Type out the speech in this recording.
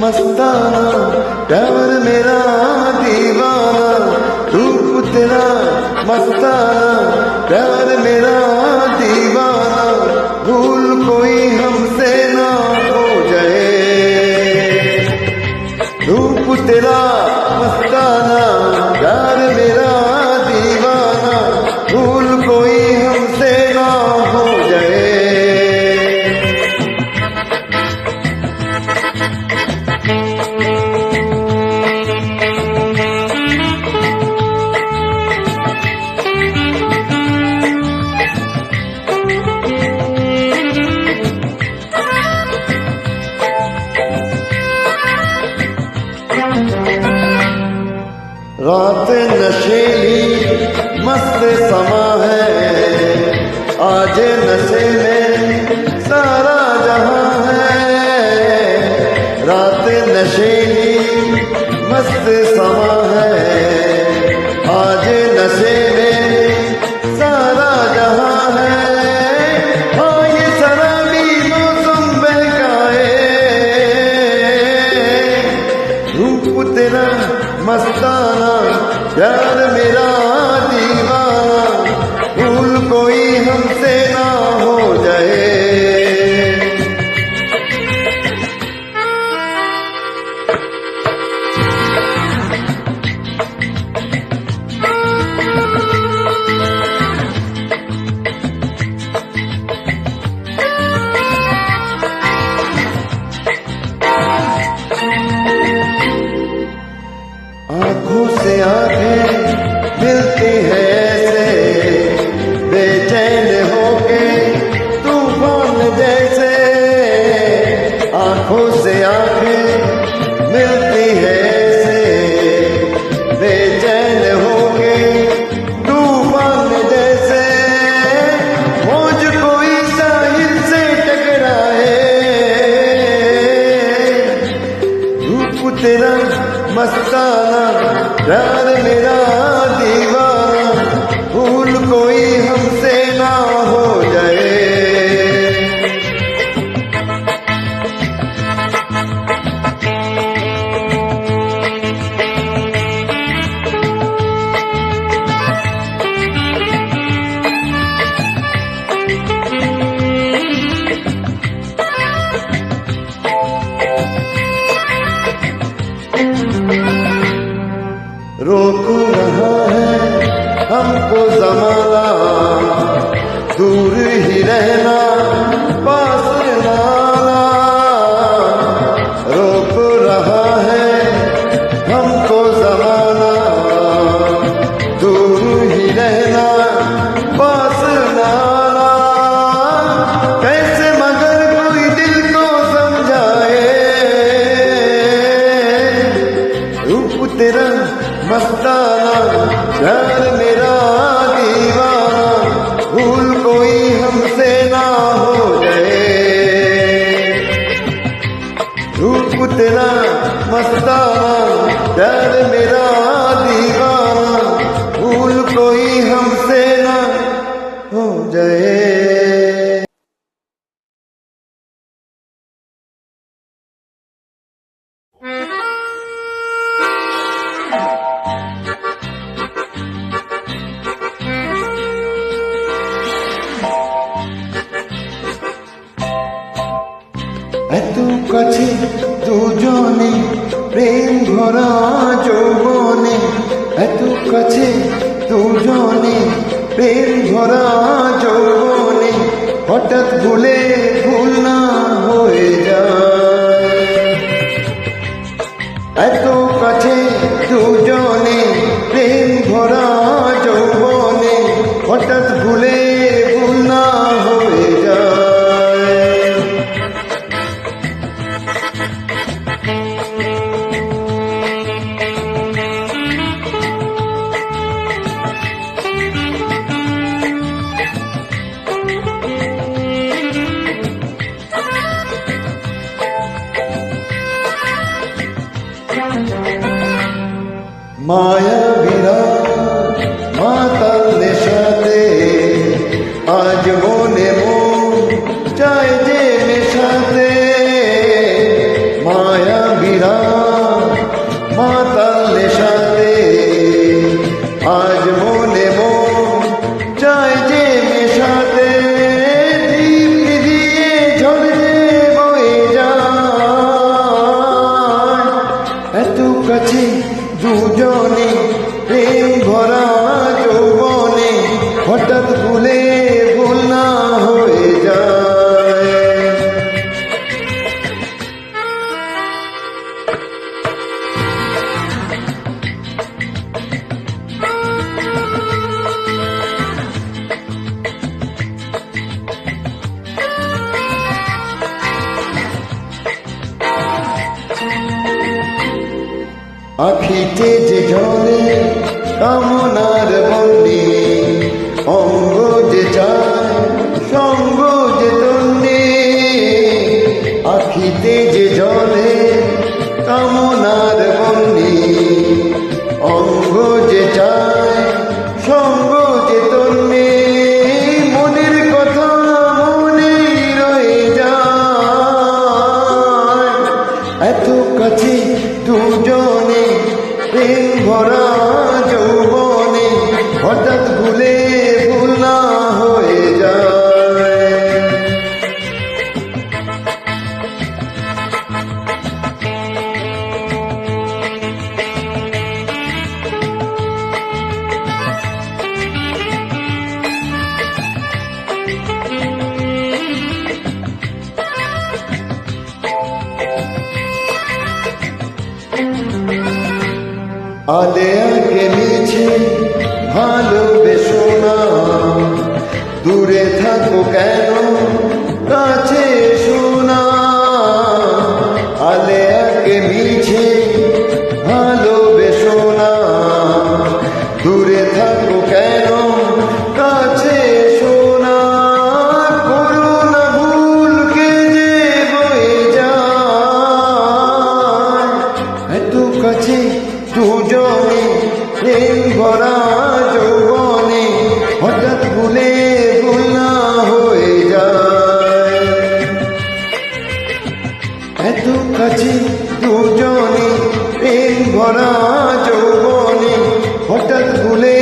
मस्ताना, प्यार मेरा दीवाना, रूप तेरा मस्ताना, प्यार मेरा दीवाना, भूल कोई हमसे ना हो जाए। रूप तेरा मस्ताना, प्यार मेरा दीवाना, भूल कोई हमसे ना हो जाए। रात नशेली मस्त समा है, आज नशे में सारा जहां है। रात नशेली मस्त समा है, आज नशे में सारा जहां है। हाँ ये शराबी मौसम बहकाए, रूप तेरा मस्ताना, प्यार मेरा दीवाना, भूल कोई हमसे ना हो जाए। आंखों से आंखें मिलती है ऐसे, बेचैन होके तूफान जैसे। आंखों से आंखें मिलती है ऐसे, बेचैन होके तूफान जैसे। मौज कोई साहिल से टकराए, रूप तेरा मस्ताना, प्यार मेरा दीवाना, भूल कोई हमसे ना हो जाए। रोक रहा है हमको ज़माना, दूर ही रहना पास ना आना। रोक रहा है हमको ज़माना, दूर ही रहना पास ना आना। कैसे मगर कोई दिल को समझाए, रूप तेरा मस्ताना, प्यार मेरा दीवाना, भूल कोई हमसे ना हो जाए। रूप तेरा मस्ताना, प्यार मेरा दीवाना, भूल कोई हमसे ना हो जाए। এত কাছে দুজনে প্রেম ভরা যৌবনে, এত কাছে দুজনে প্রেম ভরা যৌবনে, হঠাৎ ভুলে ভুল না হয়ে যায়। এত কাছে দুজনে প্রেম ভরা যৌবনে, হঠাৎ ভুলে ভুল না হয়ে যায়। মায়া বিরাট মাতাল নেশাতে, আজ মনে মন চায় যে মেশাতে। মায়া দুজনে প্রেম ভরা যৌবনে হঠাৎ ভুলে ভুল না হয়ে যায়। আখিতে যে জলে কামনার বন্দি, অঙ্গ যে চায় সঙ্গ যে তন্নি। আখিতে যে জলে কামনার বন্দি, অঙ্গ যে চায় সঙ্গ যে তন্নি। মনের কথা মনে রয়ে যায়, এত কাছে দুজনে প্রেম ভরা যৌবনে হঠাৎ ভুলে ভুল না হয়ে যায়। আলে আগে মিছে ভালোবেসো না, দূরে থাকো কেন কাছে এসো না। আলে আগে মিছে ভালোবেসো না, দূরে থাকো কেন কাছে এসো না। করো না ভুলকে যে বয়ে যায়, এত কাছে দুজনে প্রেম ভরা যৌবনে হঠাৎ ভুলে ভুল না হয়ে যায়। এত কাছে দুজনে প্রেম ভরা যৌবনে হঠাৎ ভুলে